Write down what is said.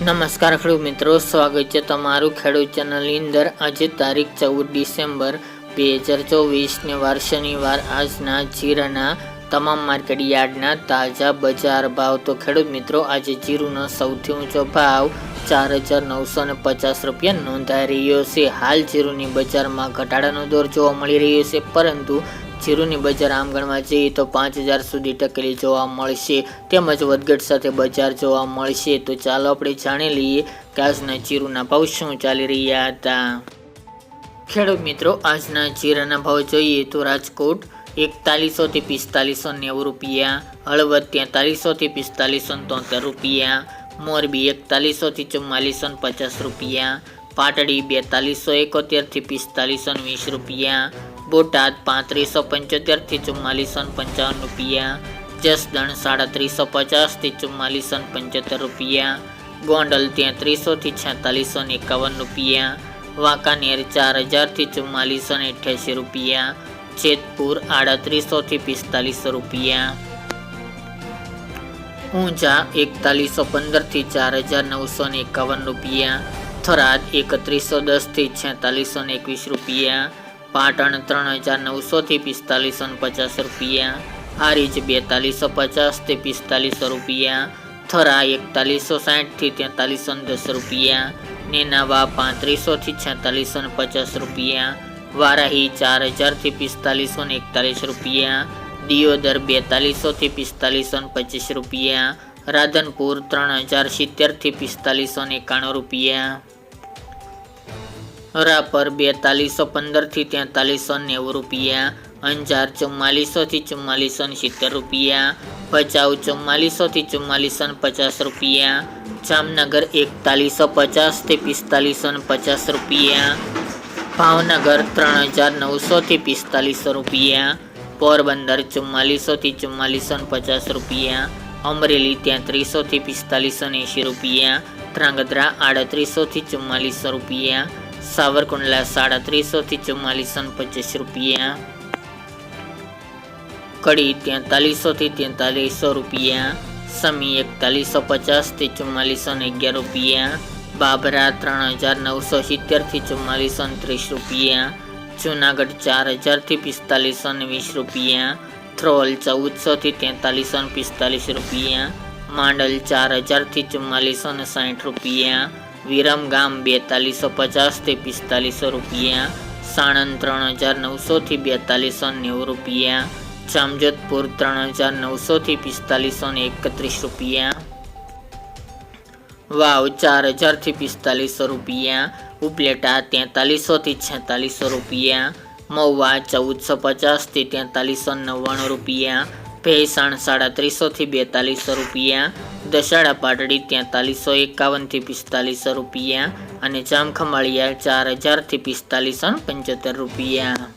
નમસ્કાર ખેડૂત મિત્રો, સ્વાગત છે તમારું ખેડૂત ચેનલની અંદર। આજે તારીખ 14 ડિસેમ્બર 2024 વાર શનિવાર। આજના જીરાના તમામ માર્કેટ યાર્ડના તાજા બજાર ભાવ। તો ખેડૂત મિત્રો, આજે જીરુનો સૌથી ઊંચો ભાવ 4,950 રૂપિયા નોંધાઈ રહ્યો છે। હાલ જીરુની બજારમાં ઘટાડાનો દોર જોવા મળી રહ્યો છે, પરંતુ જીરુની બજાર આમ ગણવા જઈએ તો 5,000 સુધી ટકેલી જોવા મળશે, તેમજ વધઘટ સાથે બજાર જોવા મળશે। તો ચાલો આપણે જાણી લઈએ કે આજના જીરુના ભાવ શું ચાલી રહ્યા હતા। ખેડૂત મિત્રો, આજના જીરાના ભાવ જોઈએ તો રાજકોટ 4100 થી 4590 રૂપિયા, હળવદ 4300 થી 4573 રૂપિયા, મોરબી 4100 થી 4450 રૂપિયા, પાટડી 4271 થી 4520 રૂપિયા, બોટાદ 3575 થી 4455 રૂપિયા, જસદણ 3750 થી 4475 રૂપિયા, ગોંડલ 3300 થી 4651 રૂપિયા, વાંકાનેર 4000 થી 4488 રૂપિયા, જેતપુર 3800 થી 4500 રૂપિયા, ઊંઝા 4115 થી 4951 રૂપિયા, થરાદ 3110 થી 4621 રૂપિયા, પાટણ 3900 થી 4550 રૂપિયા, હારીજ 4250 થી 4500 રૂપિયા, થરા 4160 થી 4310 રૂપિયા, નેનાવા 3500 થી 4650 રૂપિયા, વારાહી 4000 થી 4541 રૂપિયા, દિયોદર 4200 થી 4525 રૂપિયા, રાધનપુર 3070 થી 4591 રૂપિયા, રાપર 4215 થી 4390 રૂપિયા, અંજાર 4400 થી 4470 રૂપિયા, ભચાઉ 4400 થી 4450 રૂપિયા, જામનગર 4150 થી 4550 રૂપિયા, ભાવનગર 3900 થી 4500 રૂપિયા, પોરબંદર 4400 થી 4450 રૂપિયા, અમરેલી 3300 થી 4580 રૂપિયા, ધ્રાંગધ્રા 3800 થી 4400 રૂપિયા, સાવરકુંડલા 3700 થી 4425 રૂપિયા, કડી 4300 થી 4300 રૂપિયા, સમી 4150 થી 4411 રૂપિયા, બાબરા 3970 થી 4430 રૂપિયા, જુનાગઢ 4000 થી 4520 રૂપિયા, થ્રોલ 1400 થી 4345 રૂપિયા, માંડલ 4000 થી 4460 રૂપિયા, વિરમગામ 4250 થી 4500 રૂપિયા, સાણંદ 3900 થી 4290 રૂપિયા, જામજોધપુર 3900 થી 4531 રૂપિયા, વાવ 4000 થી 4500 રૂપિયા, ઉપલેટા 4300 થી 4600 રૂપિયા, મહુવા 1450 થી 4399 રૂપિયા, ભેસાણ 350 થી 4200 રૂપિયા, દશાડા પાટડી 4351 થી 4500 રૂપિયા અને જામખંભાળિયા 4000 થી 4575 રૂપિયા।